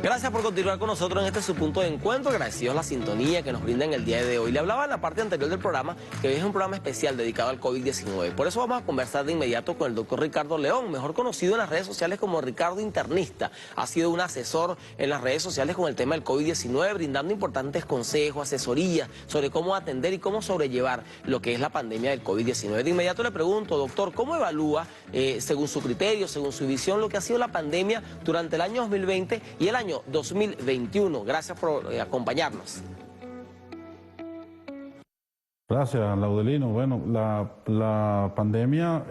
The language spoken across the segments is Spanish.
Gracias por continuar con nosotros en este su punto de encuentro. Agradecidos la sintonía que nos brindan el día de hoy. Le hablaba en la parte anterior del programa que hoy es un programa especial dedicado al COVID-19. Por eso vamos a conversar de inmediato con el doctor Ricardo León, mejor conocido en las redes sociales como Ricardo Internista. Ha sido un asesor en las redes sociales con el tema del COVID-19, brindando importantes consejos, asesorías sobre cómo atender y cómo sobrellevar lo que es la pandemia del COVID-19. De inmediato le pregunto, doctor, ¿cómo evalúa, según su criterio, según su visión, lo que ha sido la pandemia durante el año 2020 y el año 2021. Gracias por acompañarnos. Gracias, Laudelino. Bueno, la pandemia,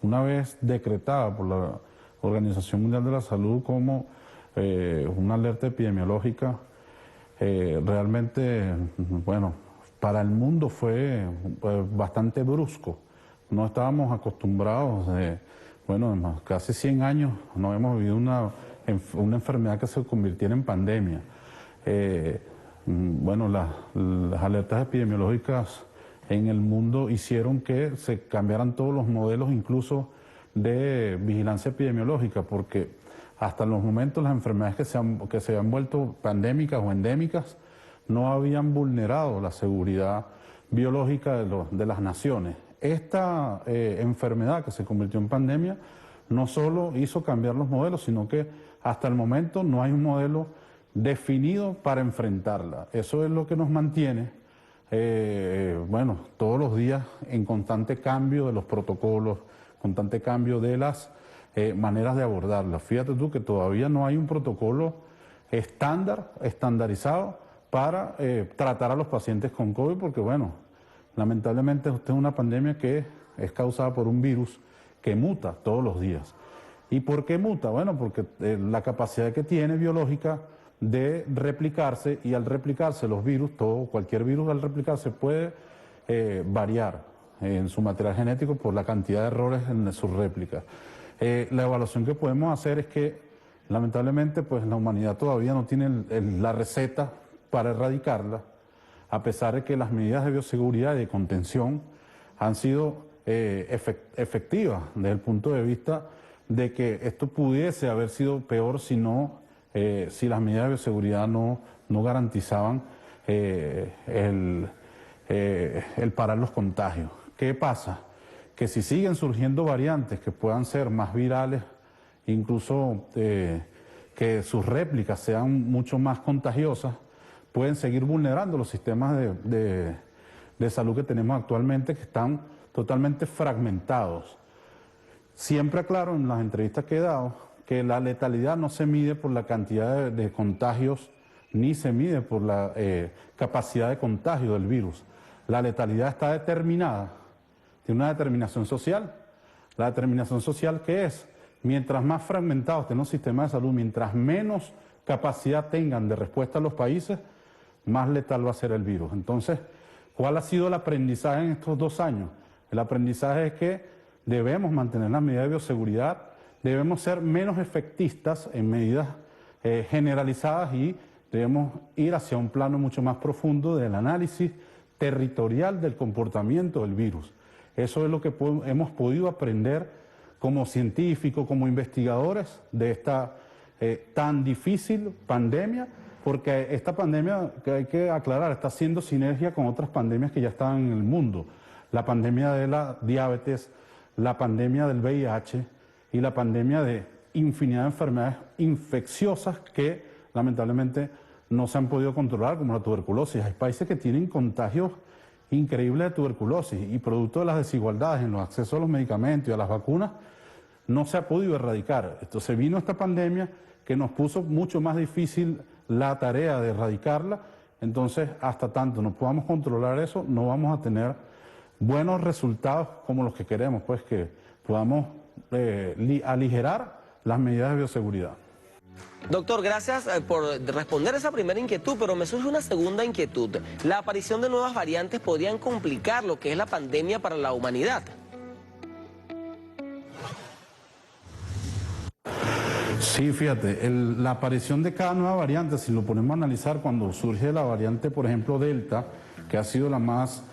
una vez decretada por la Organización Mundial de la Salud como una alerta epidemiológica, realmente, bueno, para el mundo fue bastante brusco. No estábamos acostumbrados, bueno, casi 100 años no hemos vivido una enfermedad que se convirtiera en pandemia. Bueno, las alertas epidemiológicas en el mundo hicieron que se cambiaran todos los modelos, incluso de vigilancia epidemiológica, porque hasta los momentos las enfermedades que se han vuelto pandémicas o endémicas no habían vulnerado la seguridad biológica de las naciones. Esta enfermedad que se convirtió en pandemia no solo hizo cambiar los modelos, sino que hasta el momento no hay un modelo definido para enfrentarla. Eso es lo que nos mantiene, bueno, todos los días en constante cambio de los protocolos, constante cambio de las maneras de abordarla. Fíjate tú que todavía no hay un protocolo estandarizado para tratar a los pacientes con COVID, porque bueno, lamentablemente esta es una pandemia que es causada por un virus que muta todos los días. ¿Y por qué muta? Bueno, porque la capacidad que tiene biológica de replicarse, y al replicarse los virus, cualquier virus al replicarse puede variar en su material genético por la cantidad de errores en sus réplicas. La evaluación que podemos hacer es que lamentablemente pues la humanidad todavía no tiene la receta para erradicarla, a pesar de que las medidas de bioseguridad y de contención han sido efectivas desde el punto de vista de que esto pudiese haber sido peor si las medidas de bioseguridad no garantizaban el parar los contagios. ¿Qué pasa? Que si siguen surgiendo variantes que puedan ser más virales, incluso que sus réplicas sean mucho más contagiosas, pueden seguir vulnerando los sistemas de salud que tenemos actualmente, que están totalmente fragmentados. Siempre aclaro en las entrevistas que he dado que la letalidad no se mide por la cantidad de contagios, ni se mide por la capacidad de contagio del virus. La letalidad está determinada, tiene una determinación social. La determinación social, ¿qué es? Mientras más fragmentados estén los sistemas de salud, mientras menos capacidad tengan de respuesta a los países, más letal va a ser el virus. Entonces, ¿cuál ha sido el aprendizaje en estos 2 años? El aprendizaje es que debemos mantener las medidas de bioseguridad, debemos ser menos efectistas en medidas generalizadas y debemos ir hacia un plano mucho más profundo del análisis territorial del comportamiento del virus. Eso es lo que hemos podido aprender como científicos, como investigadores de esta tan difícil pandemia, porque esta pandemia, que hay que aclarar, está haciendo sinergia con otras pandemias que ya estaban en el mundo. La pandemia de la diabetes, la pandemia del VIH y la pandemia de infinidad de enfermedades infecciosas que lamentablemente no se han podido controlar, como la tuberculosis. Hay países que tienen contagios increíbles de tuberculosis y producto de las desigualdades en los accesos a los medicamentos y a las vacunas, no se ha podido erradicar. Entonces vino esta pandemia que nos puso mucho más difícil la tarea de erradicarla. Entonces, hasta tanto no podamos controlar eso, no vamos a tener buenos resultados como los que queremos, pues que podamos aligerar las medidas de bioseguridad. Doctor, gracias por responder esa primera inquietud, pero me surge una segunda inquietud. ¿La aparición de nuevas variantes podrían complicar lo que es la pandemia para la humanidad? Sí, fíjate, la aparición de cada nueva variante, si lo ponemos a analizar, cuando surge la variante, por ejemplo, Delta, que ha sido la más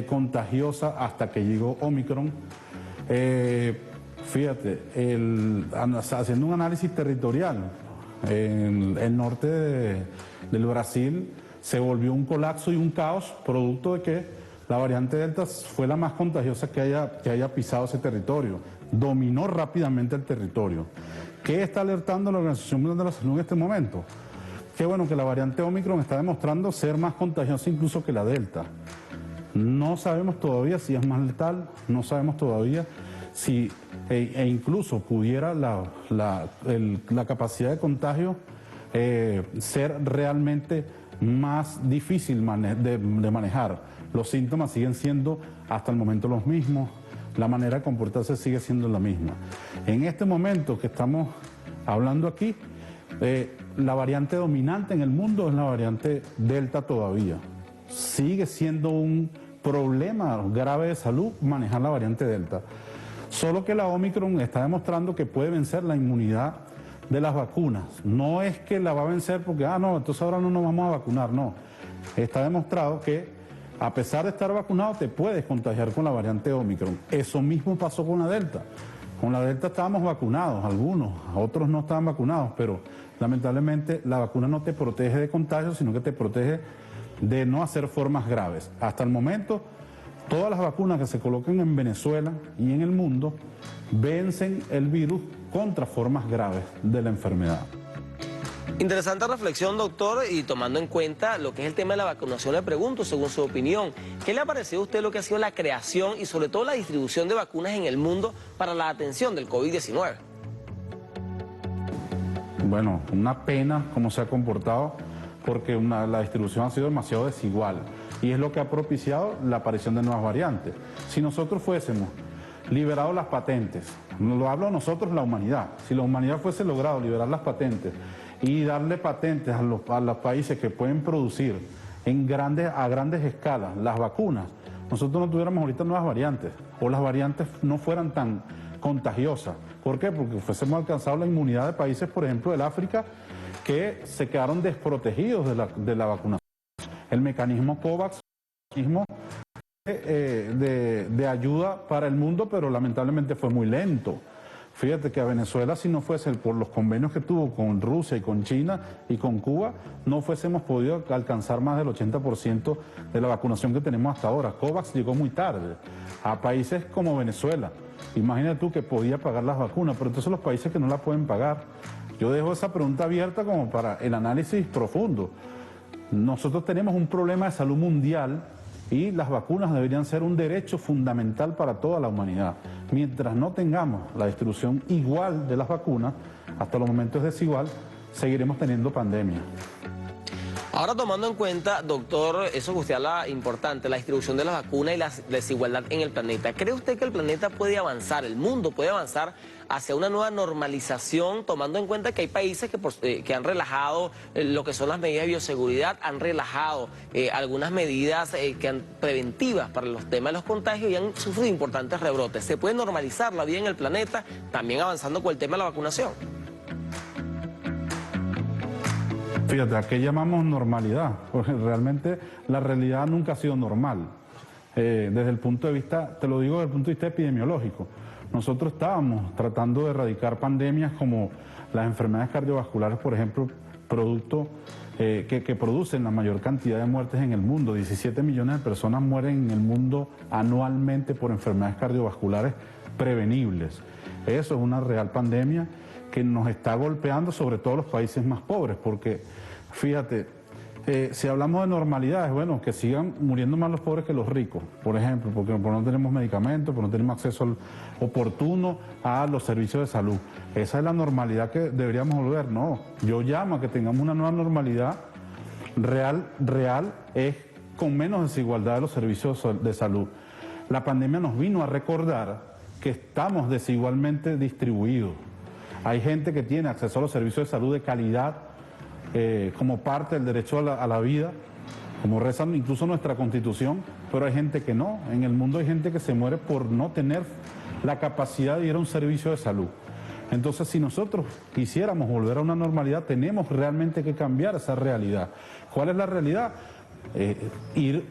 contagiosa hasta que llegó Omicron, fíjate, haciendo un análisis territorial, en el norte del Brasil se volvió un colapso y un caos producto de que la variante Delta fue la más contagiosa que haya pisado ese territorio. Dominó rápidamente el territorio. ¿Qué está alertando la Organización Mundial de la Salud en este momento? Que bueno, que la variante Omicron está demostrando ser más contagiosa incluso que la Delta. No sabemos todavía si es más letal, no sabemos todavía si incluso pudiera la capacidad de contagio ser realmente más difícil de manejar. Los síntomas siguen siendo hasta el momento los mismos, la manera de comportarse sigue siendo la misma. En este momento que estamos hablando aquí, la variante dominante en el mundo es la variante Delta todavía. Sigue siendo un problema grave de salud manejar la variante Delta. Solo que la Omicron está demostrando que puede vencer la inmunidad de las vacunas. No es que la va a vencer porque, no, entonces ahora no nos vamos a vacunar, no. Está demostrado que a pesar de estar vacunado te puedes contagiar con la variante Omicron. Eso mismo pasó con la Delta. Con la Delta estábamos vacunados, algunos, otros no estaban vacunados, pero lamentablemente la vacuna no te protege de contagio, sino que te protege de no hacer formas graves. Hasta el momento, todas las vacunas que se colocan en Venezuela y en el mundo vencen el virus contra formas graves de la enfermedad. Interesante reflexión, doctor, y tomando en cuenta lo que es el tema de la vacunación, le pregunto, según su opinión, ¿qué le ha parecido a usted lo que ha sido la creación y sobre todo la distribución de vacunas en el mundo para la atención del COVID-19? Bueno, una pena cómo se ha comportado, porque la distribución ha sido demasiado desigual y es lo que ha propiciado la aparición de nuevas variantes. Si nosotros fuésemos liberado las patentes, lo hablo nosotros, la humanidad, si la humanidad fuese logrado liberar las patentes y darle patentes a los países que pueden producir a grandes escalas las vacunas, nosotros no tuviéramos ahorita nuevas variantes o las variantes no fueran tan contagiosas. ¿Por qué? Porque fuésemos alcanzado la inmunidad de países, por ejemplo, del África, que se quedaron desprotegidos de la vacunación. El mecanismo COVAX, de ayuda para el mundo, pero lamentablemente fue muy lento. Fíjate que a Venezuela, si no fuese por los convenios que tuvo con Rusia y con China y con Cuba, no fuésemos podido alcanzar más del 80% de la vacunación que tenemos hasta ahora. COVAX llegó muy tarde a países como Venezuela. Imagínate tú que podía pagar las vacunas, pero entonces los países que no la pueden pagar. Yo dejo esa pregunta abierta como para el análisis profundo. Nosotros tenemos un problema de salud mundial y las vacunas deberían ser un derecho fundamental para toda la humanidad. Mientras no tengamos la distribución igual de las vacunas, hasta los momentos desigual, seguiremos teniendo pandemia. Ahora, tomando en cuenta, doctor, eso que usted habla importante, la distribución de las vacunas y la desigualdad en el planeta, ¿cree usted que el planeta puede avanzar, el mundo puede avanzar hacia una nueva normalización, tomando en cuenta que hay países que han relajado lo que son las medidas de bioseguridad, han relajado algunas medidas preventivas para los temas de los contagios y han sufrido importantes rebrotes? ¿Se puede normalizar la vida en el planeta, también avanzando con el tema de la vacunación? Fíjate, ¿a qué llamamos normalidad? Porque realmente la realidad nunca ha sido normal. Desde el punto de vista, te lo digo desde el punto de vista epidemiológico, nosotros estábamos tratando de erradicar pandemias como las enfermedades cardiovasculares, por ejemplo, producto que producen la mayor cantidad de muertes en el mundo. 17 millones de personas mueren en el mundo anualmente por enfermedades cardiovasculares prevenibles. Eso es una real pandemia que nos está golpeando sobre todo los países más pobres, porque fíjate, si hablamos de normalidades, bueno, que sigan muriendo más los pobres que los ricos, por ejemplo, porque no tenemos medicamentos, porque no tenemos acceso oportuno a los servicios de salud. Esa es la normalidad que deberíamos volver. No, yo llamo a que tengamos una nueva normalidad real, es con menos desigualdad de los servicios de salud. La pandemia nos vino a recordar que estamos desigualmente distribuidos. Hay gente que tiene acceso a los servicios de salud de calidad como parte del derecho a la vida, como reza incluso nuestra Constitución, pero hay gente que no. En el mundo hay gente que se muere por no tener la capacidad de ir a un servicio de salud. Entonces, si nosotros quisiéramos volver a una normalidad, tenemos realmente que cambiar esa realidad. ¿Cuál es la realidad? Ir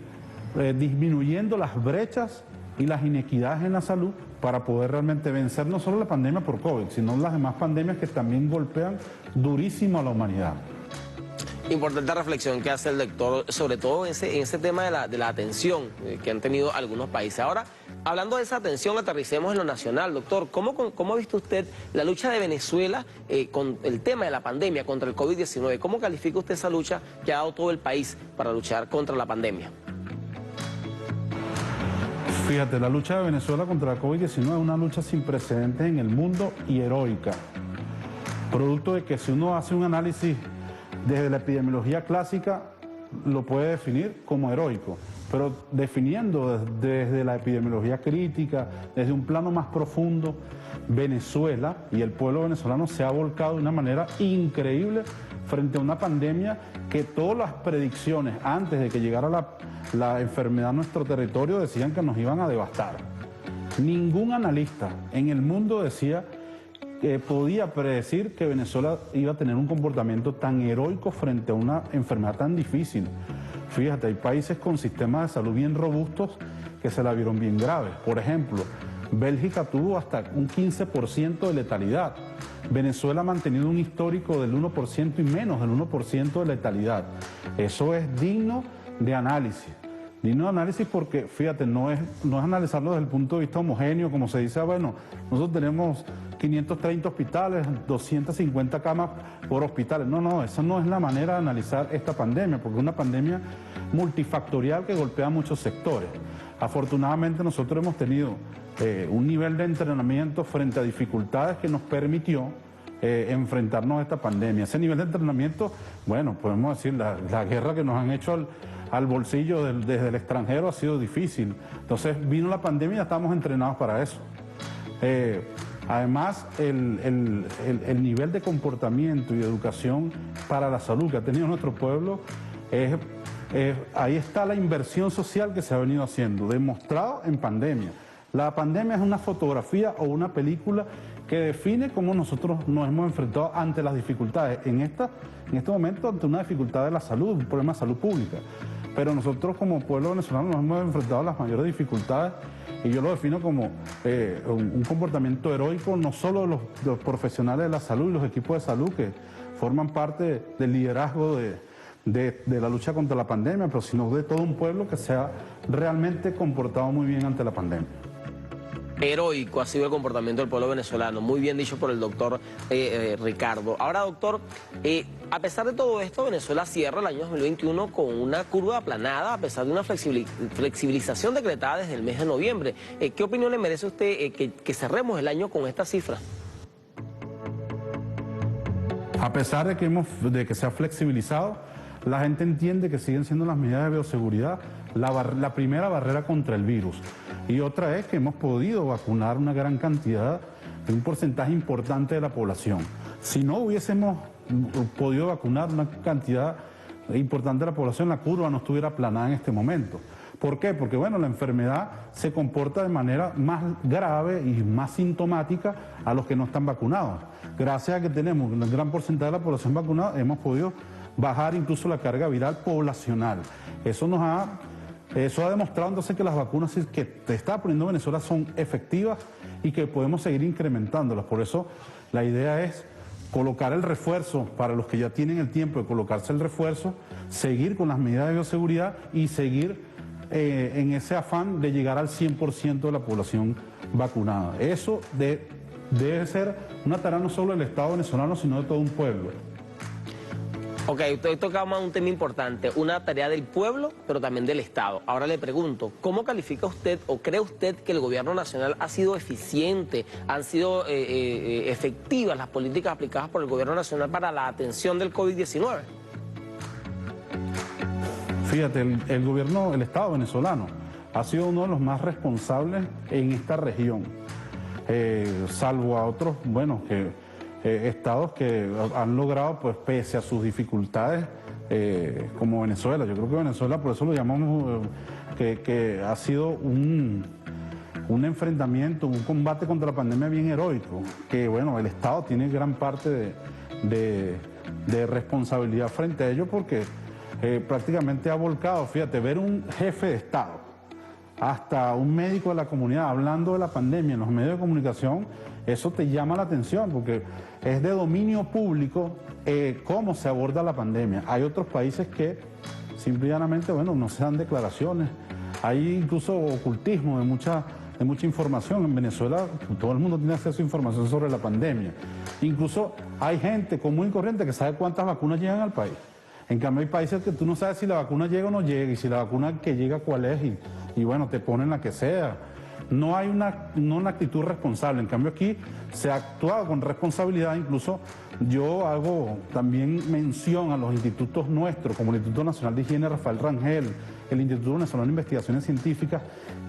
disminuyendo las brechas y las inequidades en la salud para poder realmente vencer no solo la pandemia por COVID, sino las demás pandemias que también golpean durísimo a la humanidad. Importante reflexión que hace el doctor, sobre todo en ese tema de la atención que han tenido algunos países. Ahora, hablando de esa atención, aterricemos en lo nacional. Doctor, ¿cómo ha visto usted la lucha de Venezuela con el tema de la pandemia contra el COVID-19? ¿Cómo califica usted esa lucha que ha dado todo el país para luchar contra la pandemia? Fíjate, la lucha de Venezuela contra la COVID-19 es una lucha sin precedentes en el mundo y heroica. Producto de que si uno hace un análisis desde la epidemiología clásica, lo puede definir como heroico, pero definiendo desde la epidemiología crítica, desde un plano más profundo, Venezuela y el pueblo venezolano se ha volcado de una manera increíble frente a una pandemia que todas las predicciones antes de que llegara la enfermedad a nuestro territorio decían que nos iban a devastar. Ningún analista en el mundo decía que podía predecir que Venezuela iba a tener un comportamiento tan heroico frente a una enfermedad tan difícil. Fíjate, hay países con sistemas de salud bien robustos que se la vieron bien graves. Por ejemplo, Bélgica tuvo hasta un 15% de letalidad. Venezuela ha mantenido un histórico del 1% y menos del 1% de letalidad. Eso es digno de análisis. Digno de análisis porque, fíjate, no es analizarlo desde el punto de vista homogéneo, como se dice, bueno, nosotros tenemos 530 hospitales, 250 camas por hospitales. No, esa no es la manera de analizar esta pandemia, porque es una pandemia multifactorial que golpea muchos sectores. Afortunadamente nosotros hemos tenido un nivel de entrenamiento frente a dificultades que nos permitió enfrentarnos a esta pandemia. Ese nivel de entrenamiento, bueno, podemos decir, la guerra que nos han hecho al bolsillo desde el extranjero ha sido difícil. Entonces vino la pandemia y ya estamos entrenados para eso. Además, el nivel de comportamiento y de educación para la salud que ha tenido nuestro pueblo, ahí está la inversión social que se ha venido haciendo, demostrado en pandemia. La pandemia es una fotografía o una película que define cómo nosotros nos hemos enfrentado ante las dificultades. En este momento, ante una dificultad de la salud, un problema de salud pública. Pero nosotros como pueblo venezolano nos hemos enfrentado a las mayores dificultades y yo lo defino como un comportamiento heroico, no solo de los profesionales de la salud y los equipos de salud que forman parte del liderazgo de la lucha contra la pandemia, pero sino de todo un pueblo que se ha realmente comportado muy bien ante la pandemia. Heroico ha sido el comportamiento del pueblo venezolano, muy bien dicho por el doctor Ricardo. Ahora, doctor, a pesar de todo esto, Venezuela cierra el año 2021 con una curva aplanada, a pesar de una flexibilización decretada desde el mes de noviembre. ¿Qué opinión le merece a usted que cerremos el año con esta cifra? A pesar de que se ha flexibilizado, la gente entiende que siguen siendo las medidas de bioseguridad la primera barrera contra el virus. Y otra es que hemos podido vacunar una gran cantidad, un porcentaje importante de la población. Si no hubiésemos podido vacunar una cantidad importante de la población, la curva no estuviera aplanada en este momento. ¿Por qué? Porque bueno, la enfermedad se comporta de manera más grave y más sintomática a los que no están vacunados. Gracias a que tenemos un gran porcentaje de la población vacunada, hemos podido bajar incluso la carga viral poblacional. Eso ha demostrado entonces que las vacunas que te está poniendo Venezuela son efectivas y que podemos seguir incrementándolas. Por eso la idea es colocar el refuerzo para los que ya tienen el tiempo de colocarse el refuerzo, seguir con las medidas de bioseguridad y seguir en ese afán de llegar al 100% de la población vacunada. Eso debe ser una tarea no solo del Estado venezolano, sino de todo un pueblo. Ok, usted tocaba un tema importante, una tarea del pueblo, pero también del Estado. Ahora le pregunto, ¿cómo califica usted o cree usted que el gobierno nacional ha sido eficiente, han sido efectivas las políticas aplicadas por el gobierno nacional para la atención del COVID-19? Fíjate, el Estado venezolano ha sido uno de los más responsables en esta región, salvo a otros, bueno, estados que han logrado, pues pese a sus dificultades, como Venezuela. Yo creo que Venezuela, por eso lo llamamos, que ha sido un enfrentamiento, un combate contra la pandemia bien heroico, que bueno, el Estado tiene gran parte de responsabilidad frente a ello porque prácticamente ha volcado, fíjate, ver un jefe de Estado hasta un médico de la comunidad hablando de la pandemia en los medios de comunicación, eso te llama la atención porque es de dominio público cómo se aborda la pandemia. Hay otros países que simple y llanamente, bueno, no se dan declaraciones. Hay incluso ocultismo de mucha información. En Venezuela todo el mundo tiene acceso a información sobre la pandemia. Incluso hay gente común y corriente que sabe cuántas vacunas llegan al país. En cambio hay países que tú no sabes si la vacuna llega o no llega, y si la vacuna que llega cuál es, y bueno, te ponen la que sea. No hay una actitud responsable. En cambio aquí se ha actuado con responsabilidad. Incluso yo hago también mención a los institutos nuestros, como el Instituto Nacional de Higiene Rafael Rangel, el Instituto Venezolano de Investigaciones Científicas,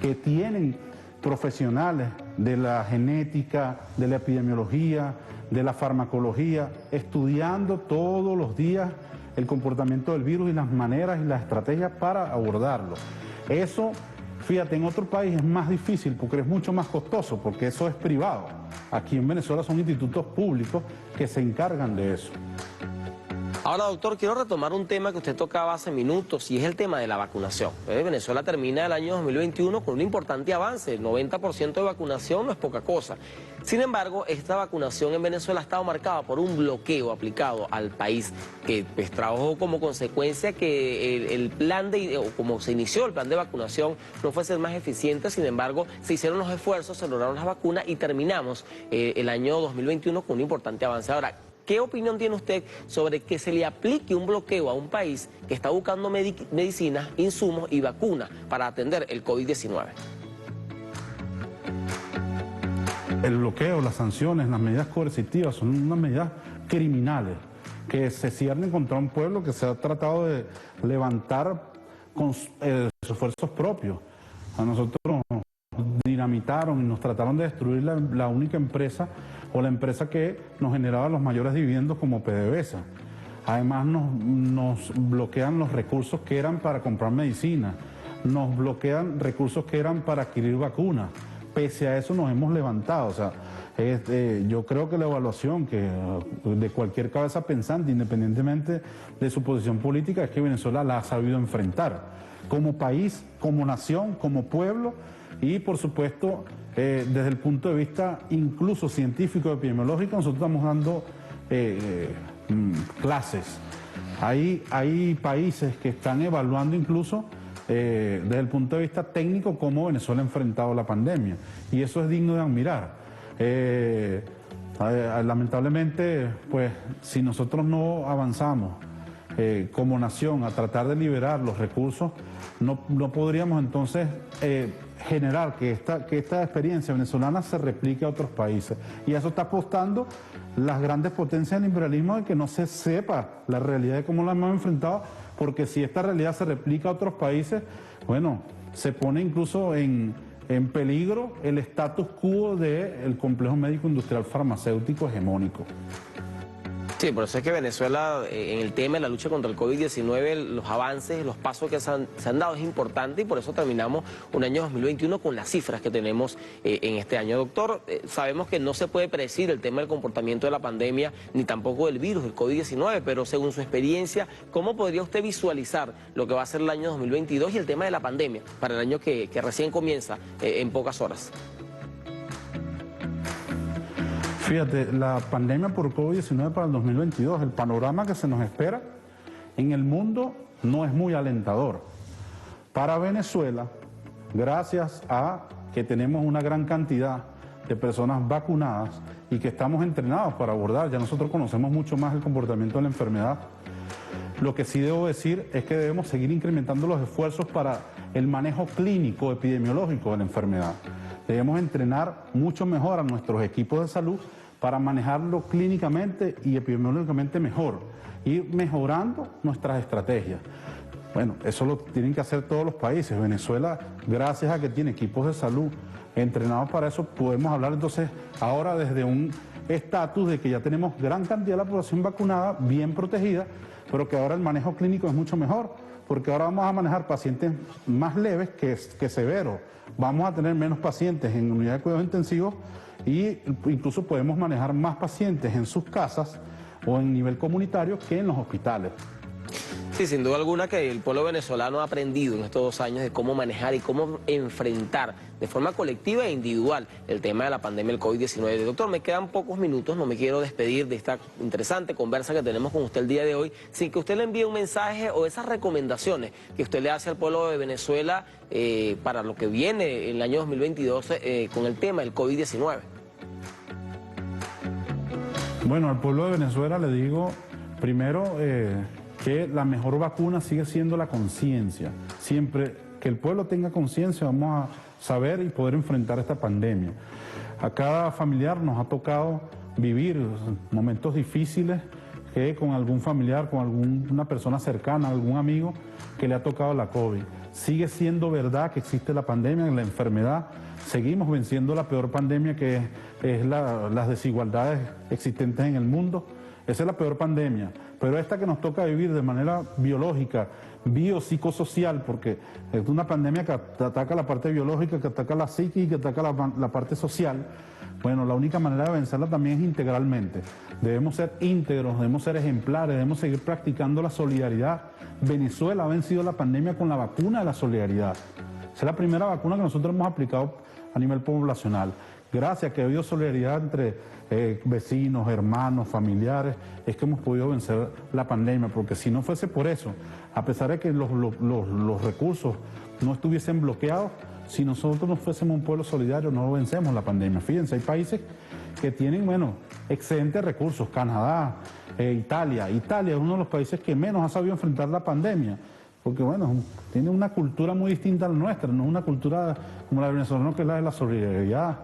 que tienen profesionales de la genética, de la epidemiología, de la farmacología, estudiando todos los días el comportamiento del virus y las maneras y las estrategias para abordarlo. Eso, fíjate, en otro país es más difícil porque es mucho más costoso, porque eso es privado. Aquí en Venezuela son institutos públicos que se encargan de eso. Ahora, doctor, quiero retomar un tema que usted tocaba hace minutos y es el tema de la vacunación. Venezuela termina el año 2021 con un importante avance. El 90% de vacunación no es poca cosa. Sin embargo, esta vacunación en Venezuela ha estado marcada por un bloqueo aplicado al país que pues, trajo como consecuencia que el plan o como se inició el plan de vacunación no fuese el más eficiente. Sin embargo, se hicieron los esfuerzos, se lograron las vacunas y terminamos el año 2021 con un importante avance. Ahora, ¿qué opinión tiene usted sobre que se le aplique un bloqueo a un país que está buscando medicinas, insumos y vacunas para atender el COVID-19? El bloqueo, las sanciones, las medidas coercitivas son unas medidas criminales que se ciernen contra un pueblo que se ha tratado de levantar con sus esfuerzos propios. A nosotros nos dinamitaron y nos trataron de destruir la única empresa o la empresa que nos generaba los mayores dividendos como PDVSA. Además nos bloquean los recursos que eran para comprar medicina, nos bloquean recursos que eran para adquirir vacunas. Pese a eso nos hemos levantado. O sea, yo creo que la evaluación de cualquier cabeza pensante, independientemente de su posición política, es que Venezuela la ha sabido enfrentar como país, como nación, como pueblo y por supuesto desde el punto de vista incluso científico, epidemiológico, nosotros estamos dando clases. Hay países que están evaluando incluso desde el punto de vista técnico cómo Venezuela ha enfrentado la pandemia y eso es digno de admirar. Lamentablemente, pues si nosotros no avanzamos como nación a tratar de liberar los recursos, no podríamos entonces generar que esta experiencia venezolana se replique a otros países. Y eso está apostando las grandes potencias del imperialismo de que no se sepa la realidad de cómo la hemos enfrentado, porque si esta realidad se replica a otros países, bueno, se pone incluso en peligro el status quo del complejo médico industrial farmacéutico hegemónico. Sí, por eso es que Venezuela, en el tema de la lucha contra el COVID-19, los avances, los pasos que se han dado es importante y por eso terminamos un año 2021 con las cifras que tenemos en este año. Doctor, sabemos que no se puede predecir el tema del comportamiento de la pandemia ni tampoco del virus, el COVID-19, pero según su experiencia, ¿cómo podría usted visualizar lo que va a ser el año 2022 y el tema de la pandemia para el año que recién comienza en pocas horas? Fíjate, la pandemia por COVID-19 para el 2022, el panorama que se nos espera en el mundo no es muy alentador. Para Venezuela, gracias a que tenemos una gran cantidad de personas vacunadas y que estamos entrenados para abordar, ya nosotros conocemos mucho más el comportamiento de la enfermedad, lo que sí debo decir es que debemos seguir incrementando los esfuerzos para el manejo clínico epidemiológico de la enfermedad. Debemos entrenar mucho mejor a nuestros equipos de salud para manejarlo clínicamente y epidemiológicamente mejor, ir mejorando nuestras estrategias. Bueno, eso lo tienen que hacer todos los países. Venezuela, gracias a que tiene equipos de salud entrenados para eso, podemos hablar entonces ahora desde un estatus de que ya tenemos gran cantidad de la población vacunada, bien protegida, pero que ahora el manejo clínico es mucho mejor, porque ahora vamos a manejar pacientes más leves que severos. Vamos a tener menos pacientes en unidades de cuidados intensivos y incluso podemos manejar más pacientes en sus casas o en nivel comunitario que en los hospitales. Sí, sin duda alguna que el pueblo venezolano ha aprendido en estos 2 años de cómo manejar y cómo enfrentar de forma colectiva e individual el tema de la pandemia del COVID-19. Doctor, me quedan pocos minutos, no me quiero despedir de esta interesante conversa que tenemos con usted el día de hoy, sin que usted le envíe un mensaje o esas recomendaciones que usted le hace al pueblo de Venezuela para lo que viene en el año 2022 con el tema del COVID-19. Bueno, al pueblo de Venezuela le digo, primero, que la mejor vacuna sigue siendo la conciencia. Siempre que el pueblo tenga conciencia vamos a saber y poder enfrentar esta pandemia. A cada familiar nos ha tocado vivir momentos difíciles que con algún familiar, con alguna persona cercana, algún amigo que le ha tocado la COVID. Sigue siendo verdad que existe la pandemia, la enfermedad. Seguimos venciendo la peor pandemia que es las desigualdades existentes en el mundo. Esa es la peor pandemia, pero esta que nos toca vivir de manera biológica, biopsicosocial, porque es una pandemia que ataca la parte biológica, que ataca la psique y que ataca la parte social. Bueno, la única manera de vencerla también es integralmente. Debemos ser íntegros, debemos ser ejemplares, debemos seguir practicando la solidaridad. Venezuela ha vencido la pandemia con la vacuna de la solidaridad. Esa es la primera vacuna que nosotros hemos aplicado a nivel poblacional. Gracias a que ha habido solidaridad entre vecinos, hermanos, familiares, es que hemos podido vencer la pandemia, porque si no fuese por eso, a pesar de que los recursos no estuviesen bloqueados, si nosotros no fuésemos un pueblo solidario no vencemos la pandemia. Fíjense, hay países que tienen, excedentes recursos, Canadá, Italia. Italia es uno de los países que menos ha sabido enfrentar la pandemia, porque tiene una cultura muy distinta a la nuestra, no es una cultura como la venezolana, que es la de la solidaridad.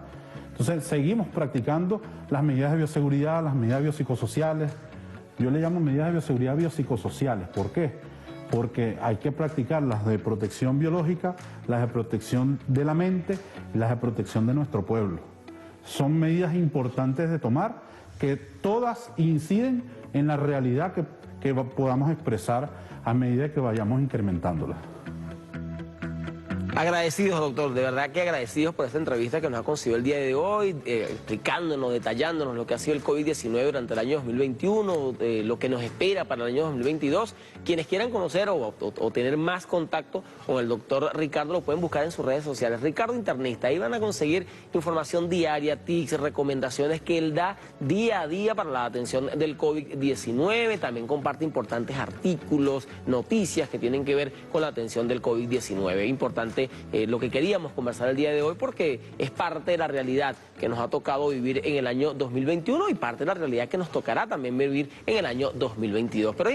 Entonces seguimos practicando las medidas de bioseguridad, las medidas biopsicosociales. Yo le llamo medidas de bioseguridad biopsicosociales. ¿Por qué? Porque hay que practicar las de protección biológica, las de protección de la mente y las de protección de nuestro pueblo. Son medidas importantes de tomar que todas inciden en la realidad que podamos expresar a medida que vayamos incrementándolas. Agradecidos, doctor, de verdad que agradecidos por esta entrevista que nos ha concedido el día de hoy, explicándonos, detallándonos lo que ha sido el COVID-19 durante el año 2021, lo que nos espera para el año 2022. Quienes quieran conocer o tener más contacto con el doctor Ricardo lo pueden buscar en sus redes sociales. Ricardo Internista, ahí van a conseguir información diaria, tips, recomendaciones que él da día a día para la atención del COVID-19. También comparte importantes artículos, noticias que tienen que ver con la atención del COVID-19. Importante lo que queríamos conversar el día de hoy, porque es parte de la realidad que nos ha tocado vivir en el año 2021 y parte de la realidad que nos tocará también vivir en el año 2022. Pero